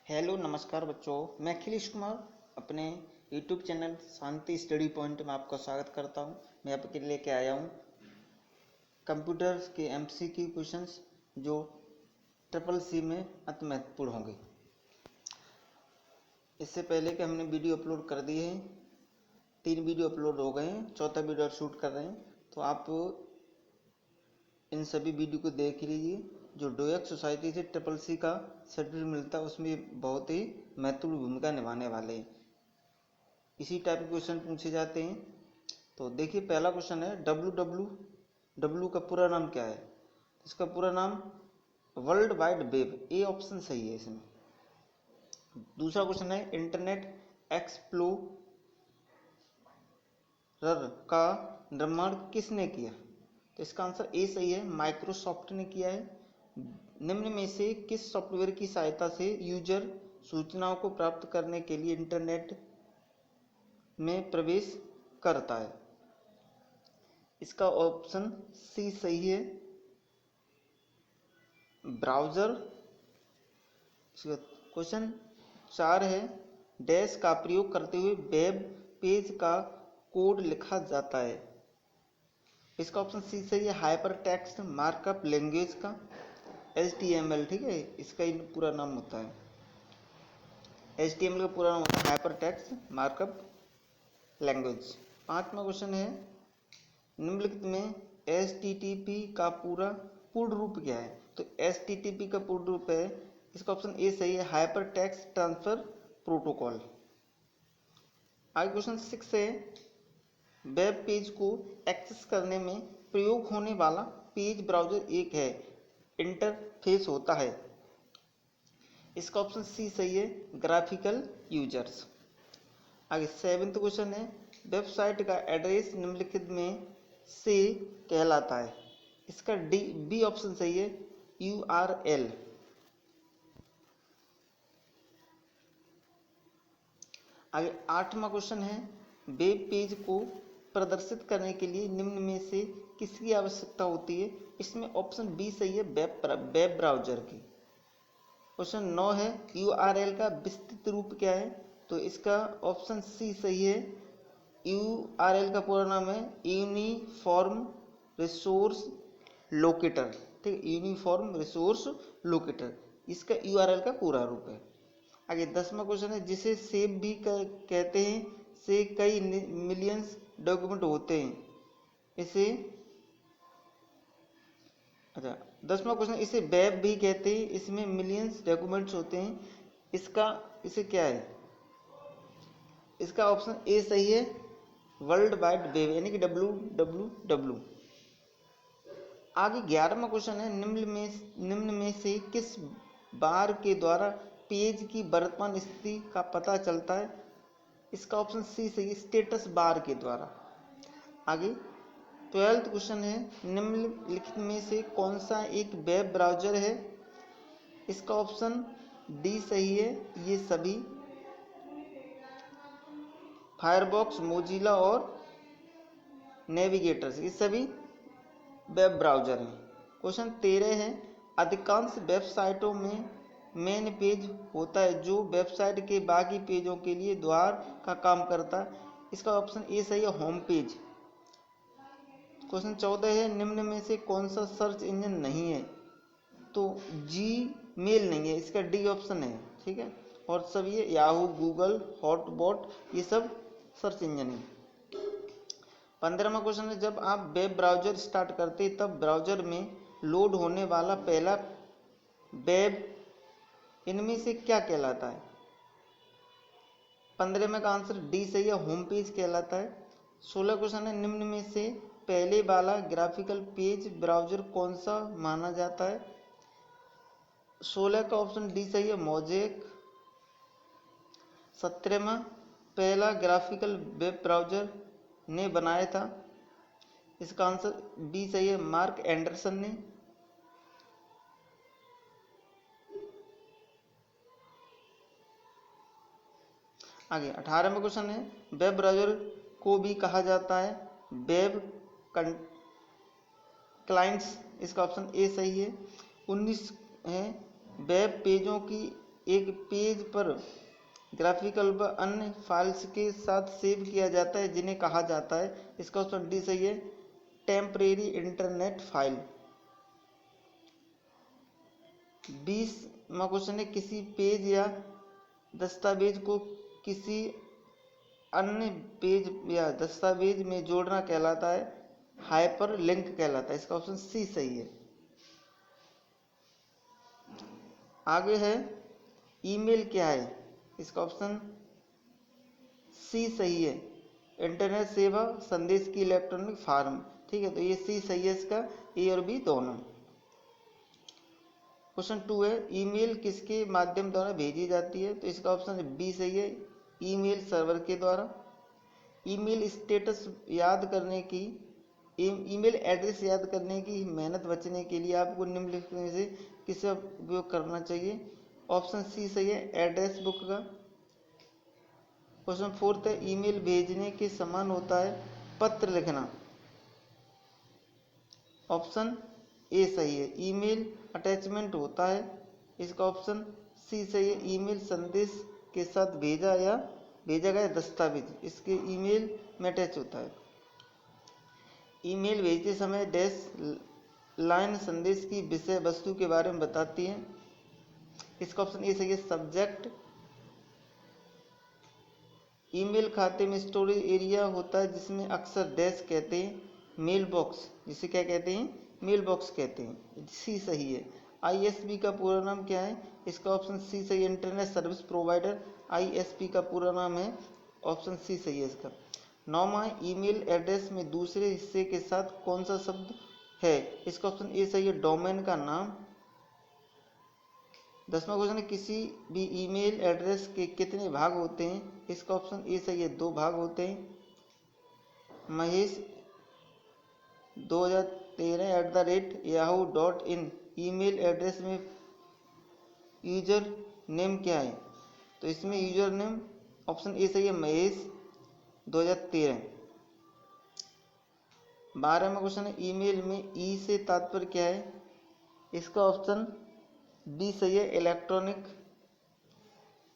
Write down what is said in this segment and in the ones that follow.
Hello नमस्कार बच्चों, मैं अखिलेश कुमार अपने यूट्यूब चैनल शांति स्टडी पॉइंट में आपका स्वागत करता हूं। मैं आपके लिए लेके आया हूं कंप्यूटर के एमसीक्यू क्वेश्चंस जो ट्रिपल सी में अति महत्वपूर्ण होंगे। इससे पहले कि हमने वीडियो अपलोड कर दिए हैं, 3 वीडियो अपलोड हो गए हैं, चौथा वीडियो शूट कर रहे हैं, तो आप इन सभी वीडियो को देख लीजिए। जो डोएक सोसाइटी से ट्रिपल सी का सर्टिफिकेट मिलता है उसमें बहुत ही महत्वपूर्ण भूमिका निभाने वाले हैं। इसी टाइप के क्वेश्चन पूछे जाते हैं। तो देखिए, पहला क्वेश्चन है डब्ल्यू का पूरा नाम क्या है। इसका पूरा नाम world wide web, A option सही है इसमें। दूसरा क्वेश्चन है इंटरनेट एक्सप्लोरर का निर्माण किसने किया। तो इसका आंसर ए सही है, माइक्रोसॉफ्ट ने किया है। निम्न में से किस सॉफ्टवेयर की सहायता से यूजर सूचनाओं को प्राप्त करने के लिए इंटरनेट में प्रवेश करता है। इसका ऑप्शन सी सही है, ब्राउज़र। क्वेश्चन 4 है, डैश का प्रयोग करते हुए वेब पेज का कोड लिखा जाता है। इसका ऑप्शन सी सही है, हाइपर टेक्स्ट मार्कअप लैंग्वेज का, HTML। ठीक है, इसका ही पूरा नाम होता है, HTML का पूरा नाम होता है हाइपर टेक्स्ट मार्कअप लैंग्वेज। 5वां क्वेश्चन है, निम्नलिखित में HTTP का पूर्ण रूप क्या है। तो HTTP का पूर्ण रूप है, इसका ऑप्शन ए सही है, हाइपर टेक्स्ट ट्रांसफर प्रोटोकॉल। आगे क्वेश्चन 6 है, वेब पेज को एक्सेस करने में प्रयोग होने वाला पेज ब्राउज़र एक है, इंटरफेस होता है। इसका ऑप्शन सी सही है, ग्राफिकल यूजर्स। आगे 7वां क्वेश्चन है, वेबसाइट का एड्रेस निम्नलिखित में से कहलाता है। इसका बी ऑप्शन सही है, URL। आगे 8वां क्वेश्चन है, वेब पेज को प्रदर्शित करने के लिए निम्न में से किसकी आवश्यकता होती है। इसमें ऑप्शन बी सही है, वेब ब्राउज़र की। क्वेश्चन 9 है, URL का विस्तृत रूप क्या है। तो इसका ऑप्शन सी सही है, URL का पूरा नाम है यूनिफॉर्म रिसोर्स लोकेटर। ठीक है, यूनिफॉर्म रिसोर्स लोकेटर इसका URL का पूरा रूप है। आगे 10वां क्वेश्चन है, जिसे सेव भी कहते हैं, से कई मिलियंस डॉक्यूमेंट होते हैं, इसे 10वां क्वेश्चन, इसे वेब भी कहते हैं, इसमें मिलियंस डॉक्यूमेंट्स होते हैं, इसे क्या है। इसका ऑप्शन ए सही है, वर्ल्ड वाइड वेब, यानी कि WWW। आगे 11वां क्वेश्चन है, निम्न में से किस बार के द्वारा पेज की वर्तमान स्थिति का पता चलता है। इसका ऑप्शन सी सही है, स्टेटस बार के द्वारा। आगे 12वां क्वेश्चन है, निम्नलिखित में से कौन सा एक वेब ब्राउज़र है। इसका ऑप्शन डी सही है, ये सभी फायरफॉक्स, मोजिला और नेविगेटर्स, ये सभी वेब ब्राउज़र हैं। क्वेश्चन 13 है, अधिकांश वेबसाइटों में मेन पेज होता है जो वेबसाइट के बाकी पेजों के लिए द्वार का काम करता है। इसका ऑप्शन ए सही है, होम पेज। क्वेश्चन 14 है, निम्न में से कौन सा सर्च इंजन नहीं है। तो Gmail नहीं है, इसका डी ऑप्शन है। ठीक है, और सब ये याहू, गूगल, हॉटबॉट, ये सब सर्च इंजन है। 15वां क्वेश्चन है, जब आप वेब ब्राउज़र स्टार्ट करते हैं तब ब्राउज़र में लोड होने वाला पहला वेब इनमें से क्या कहलाता है। 15वें का आंसर डी सही है, होम पेज कहलाता है। 16 क्वेश्चन है, निम्न में से पहले वाला ग्राफिकल पेज ब्राउज़र कौन सा माना जाता है। 16 का ऑप्शन डी सही है, मोज़ेक। 17वां पहला ग्राफिकल वेब ब्राउज़र ने बनाया था। इसका आंसर बी सही है, मार्क एंडरसन ने। आगे 18वां क्वेश्चन है, वेब ब्राउज़र को भी कहा जाता है वेब क्लाइंट्स। इसका ऑप्शन ए सही है। 19 है, वेब पेजों की एक पेज पर ग्राफिकल व अन्य फाइल्स के साथ सेव किया जाता है जिन्हें कहा जाता है, इसका ऑप्शन डी सही है, टेम्परेरी इंटरनेट फाइल। 20वां क्वेश्चन है, किसी पेज या दस्तावेज को किसी अन्य पेज या दस्तावेज में जोड़ना कहलाता है, हाइपर लिंक कहलाता है, इसका ऑप्शन सी सही है। आगे है ईमेल क्या है, इसका ऑप्शन सी सही है, इंटरनेट सेवा संदेश की इलेक्ट्रॉनिक फॉर्म। ठीक है, तो ये सी सही है इसका, ए और बी दोनों। क्वेश्चन 2 है, ईमेल किसके माध्यम द्वारा भेजी जाती है, तो इसका ऑप्शन बी सही है, ईमेल सर्वर के द्वारा। ईमेल स्टेटस याद करने की ईमेल एड्रेस याद करने की मेहनत बचने के लिए आपको निम्नलिखित में से किसका उपयोग करना चाहिए, ऑप्शन सी सही है, एड्रेस बुक का। क्वेश्चन 4 है, ईमेल भेजने के समान होता है पत्र लिखना, ऑप्शन ए सही है, ईमेल अटैचमेंट होता है, इसका ऑप्शन सी सही है, ईमेल संदेश के साथ भेजा गया दस्तावेज इसके ईमेल में अटैच होता है। ईमेल भेजते समय डैश लाइन संदेश की विषय वस्तु के बारे में बताती है, इसका ऑप्शन ए सही है, सब्जेक्ट। ईमेल खाते में स्टोरेज एरिया होता है जिसमें अक्सर डैश कहते हैं, मेल बॉक्स जिसे क्या कहते हैं, मेल बॉक्स कहते हैं, सी सही है। आईएसपी का पूरा नाम क्या है, इसका ऑप्शन सी सही है, इंटरनेट सर्विस प्रोवाइडर आईएसपी का पूरा नाम है, ऑप्शन सी सही है इसका। 9वां, ईमेल एड्रेस में दूसरे हिस्से के साथ कौन सा शब्द है, इसका ऑप्शन ए सही है, डोमेन का नाम। 10वां क्वेश्चन है, किसी भी ईमेल एड्रेस के कितने भाग होते हैं, इसका ऑप्शन ए सही है, 2 भाग होते हैं। महेश 2013@yahoo.in ईमेल एड्रेस में यूजर नेम क्या है, तो इसमें यूजर नेम ऑप्शन ए सही है, महेश 2013। 12वां क्वेश्चन है, ईमेल में ई से तात्पर्य क्या है, इसका ऑप्शन बी सही है, इलेक्ट्रॉनिक।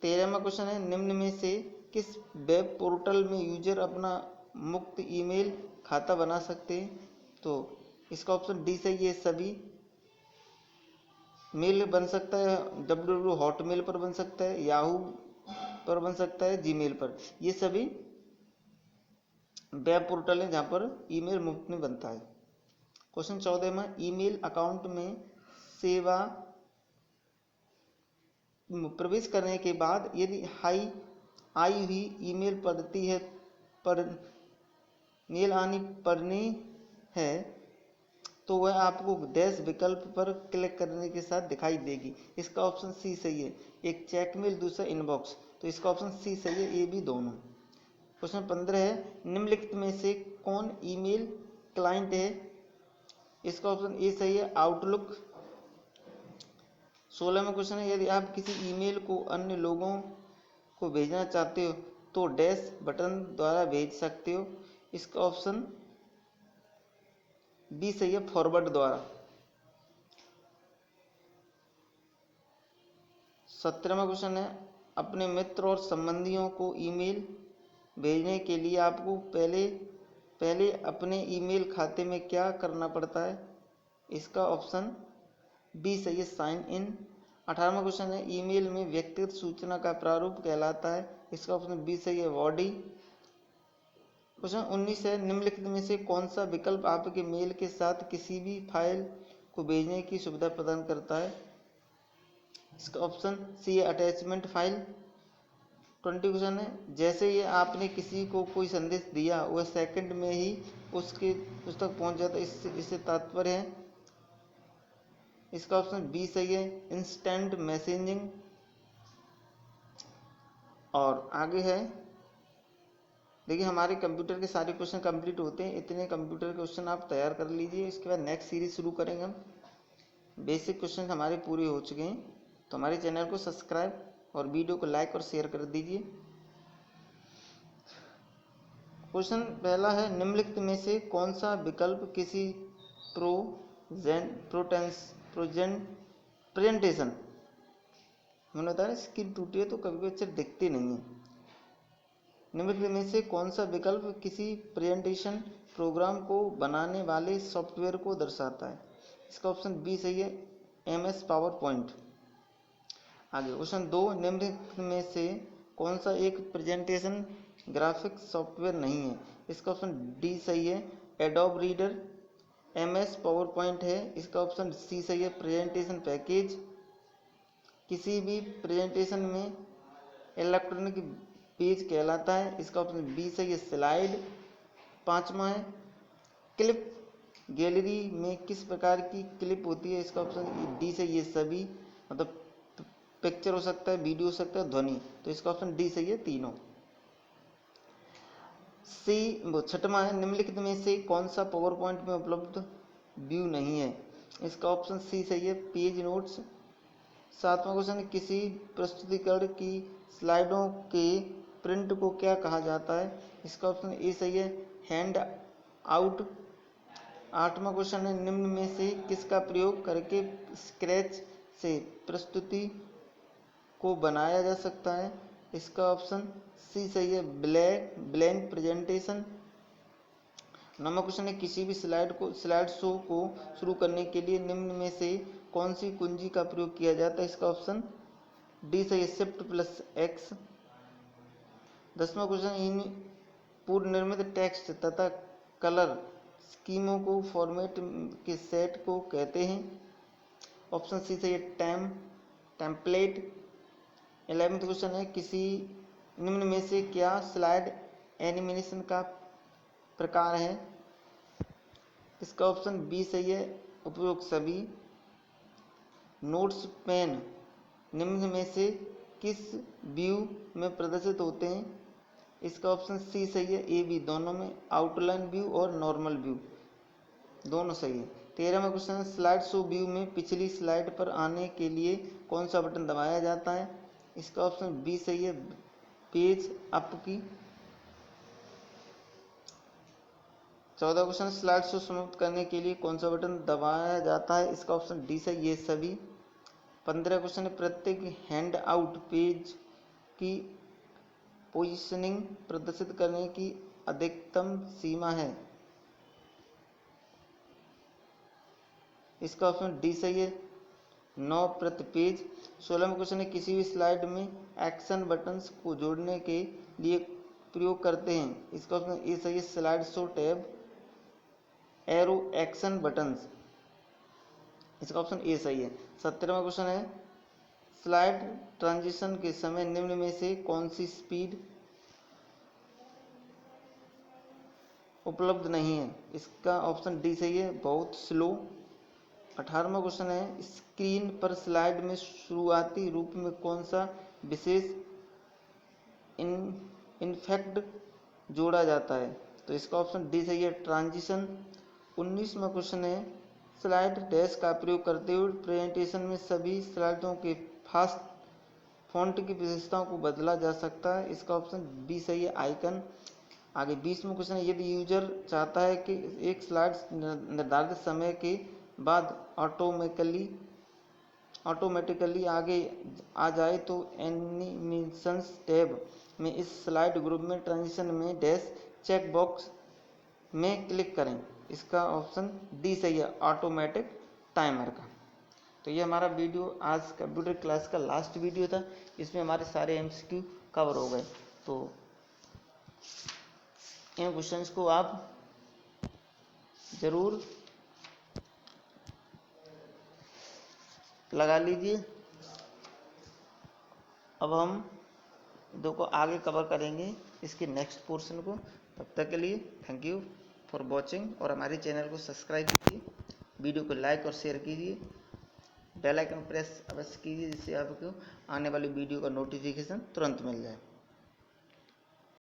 13वां क्वेश्चन है, निम्न में से किस वेब पोर्टल में यूजर अपना मुफ्त ईमेल खाता बना सकते हैं, तो इसका ऑप्शन डी सही है, सभी। मेल बन सकता है www हॉटमेल पर बन सकता है, याहू पर बन सकता है, जीमेल पर, ये सभी वेब पोर्टल है जहाँ पर ईमेल मुफ्त में बनता है। क्वेश्चन 14 में, ईमेल अकाउंट में सेवा प्रवेश करने के बाद यदि आई हुई ईमेल पद्धति है पर मेल आनी पड़नी है तो वह आपको डैश विकल्प पर क्लिक करने के साथ दिखाई देगी, इसका ऑप्शन सी सही है, एक चेक मेल दूसरा इनबॉक्स, तो इसका ऑप्शन सी सही है, ए भी दोनों। क्वेश्चन 15 है, निम्नलिखित में से कौन ईमेल क्लाइंट है, इसका ऑप्शन ए सही है, आउटलुक। 16वां क्वेश्चन है, यदि आप किसी ईमेल को अन्य लोगों को भेजना चाहते हो तो डैश बटन द्वारा भेज सकते हो, इसका ऑप्शन बी सही है, फॉरवर्ड द्वारा। 17वां क्वेश्चन है, अपने मित्र और संबंधियों को ईमेल भेजने के लिए आपको पहले अपने ईमेल खाते में क्या करना पड़ता है, इसका ऑप्शन बी सही है, साइन इन। 18वां क्वेश्चन है, ईमेल में व्यक्तिगत सूचना का प्रारूप कहलाता है, इसका ऑप्शन बी सही है, बॉडी। क्वेश्चन 19 है, निम्नलिखित में से कौन सा विकल्प आपके मेल के साथ किसी भी फाइल को भेजने की सुविधा प्रदान करता है, इसका ऑप्शन सी है, अटैचमेंट फाइल। 20 क्वेश्चन है, जैसे ये आपने किसी को कोई संदेश दिया वह सेकंड में ही उस तक पहुंच जाता है, इससे तात्पर्य है, इसका ऑप्शन बी सही है, इंस्टेंट मैसेजिंग। और आगे है, देखिए हमारे कंप्यूटर के सारे क्वेश्चन कंप्लीट होते हैं, इतने कंप्यूटर के क्वेश्चन आप तैयार कर लीजिए, इसके बाद नेक्स्ट सीरीज शुरू करेंगे हम। बेसिक क्वेश्चन हमारे पूरे हो चुके हैं, तो हमारे चैनल को सब्सक्राइब और वीडियो को लाइक और शेयर कर दीजिए। क्वेश्चन पहला है, निम्नलिखित में से कौन सा विकल्प किसी प्रेजेंटेशन मैंने बताया स्क्रीन टूटी है तो कभी कभी अक्षर दिखते नहीं है। निम्नलिखित में से कौन सा विकल्प किसी प्रेजेंटेशन प्रोग्राम को बनाने वाले सॉफ्टवेयर को दर्शाता है? इसका ऑप्शन बी सही है, MS पावर पॉइंट। आगे क्वेश्चन 2, निम्नलिखित में से कौन सा एक प्रेजेंटेशन ग्राफिक्स सॉफ्टवेयर नहीं है? इसका ऑप्शन डी सही है, adobe reader. MS power point है। इसका ऑप्शन सी सही है, प्रेजेंटेशन पैकेज। किसी भी प्रेजेंटेशन में इलेक्ट्रॉनिक पेज कहलाता है। इसका ऑप्शन बी सही है, स्लाइड। 5वां है, क्लिप गैलरी में किस प्रकार की क्लिप होती है? इसका ऑप्शन डी सही है, सभी, मतलब पिक्चर हो सकता है, वीडियो हो सकता है, ध्वनि। तो इसका ऑप्शन डी सही है, तीनों। सी 6वां है, निम्नलिखित में से कौन सा पावर पॉइंट में उपलब्ध व्यू नहीं है? इसका ऑप्शन सी सही है, पेज नोट्स। 7वां क्वेश्चन, किसी प्रस्तुतिकरण की स्लाइडों के प्रिंट को क्या कहा जाता है? इसका ऑप्शन ए सही है, हैंड आउट। 8वां क्वेश्चन है, निम्न में से किसका प्रयोग करके स्क्रैच से प्रस्तुति को बनाया जा सकता है? इसका ऑप्शन सी सही है, ब्लैंक प्रेजेंटेशन। 9वां क्वेश्चन है, किसी भी स्लाइड शो को शुरू करने के लिए निम्न में से कौन सी कुंजी का प्रयोग किया जाता है? इसका ऑप्शन डी सही है, Shift+X। 10वां क्वेश्चन, इन पूर्व निर्मित टेक्स्ट तथा कलर स्कीमों को फॉर्मेट के सेट को कहते हैं? ऑप्शन सी सही है, टेम्पलेट। 11वां क्वेश्चन है, किसी निम्न में से क्या स्लाइड एनिमेशन का प्रकार है? इसका ऑप्शन बी सही है, उपयोग सभी। नोट्स पेन निम्न में से किस व्यू में प्रदर्शित होते हैं? इसका ऑप्शन सी सही है, ए बी दोनों में, आउटलाइन व्यू और नॉर्मल व्यू दोनों सही है। 13वां क्वेश्चन, स्लाइड शो व्यू में पिछली स्लाइड पर आने के लिए कौन सा बटन दबाया जाता है? इसका ऑप्शन बी सही है, पेज अप की। 14वां क्वेश्चन, स्लाइड शो समाप्त करने के लिए कौन सा बटन दबाया जाता है? इसका ऑप्शन डी सही, ये सभी। 15वां क्वेश्चन, प्रत्येक हैंड आउट पेज की पोजीशनिंग प्रदर्शित करने की अधिकतम सीमा है? इसका ऑप्शन डी सही है, 9 प्रति पेज। 16वां क्वेश्चन है, किसी भी स्लाइड में एक्शन बटन्स को जोड़ने के लिए प्रयोग करते हैं? इसका ऑप्शन ए सही है, slide show tab, arrow, action buttons. इसका ऑप्शन ए सही है। 17वां क्वेश्चन है, स्लाइड ट्रांजिशन के समय निम्न में से कौन सी स्पीड उपलब्ध नहीं है? इसका ऑप्शन डी सही है, बहुत स्लो। 18वां क्वेश्चन है, स्क्रीन पर स्लाइड में शुरुआती रूप में कौन सा विशेष इफेक्ट जोड़ा जाता है? तो इसका ऑप्शन डी सही है, ट्रांजिशन। 19वां क्वेश्चन है, स्लाइड डैश का प्रयोग करते हुए प्रेजेंटेशन में सभी स्लाइडों के फॉन्ट की विशेषताओं को बदला जा सकता है? इसका ऑप्शन बी सही है, आइकन। आगे 20वां क्वेश्चन है, यदि यूजर चाहता है कि एक स्लाइड निर्धारित समय के बाद ऑटोमेटिकली आगे आ जाए तो एनिमेशंस टैब में इस स्लाइड ग्रुप में ट्रांजिशन में डैश चेक बॉक्स में क्लिक करें? इसका ऑप्शन डी सही है, ऑटोमेटिक टाइमर का। तो ये हमारा वीडियो आज कंप्यूटर क्लास का लास्ट वीडियो था। इसमें हमारे सारे MCQ कवर हो गए। तो इन क्वेश्चंस को आप ज़रूर लगा लीजिए। अब हम दो को आगे कवर करेंगे इसके नेक्स्ट पोर्शन को। तब तक के लिए थैंक यू फॉर वॉचिंग, और हमारे चैनल को सब्सक्राइब कीजिए, वीडियो को लाइक और शेयर कीजिए, बेल आइकन प्रेस अवश्य कीजिए जिससे आपको आने वाली वीडियो का नोटिफिकेशन तुरंत मिल जाए।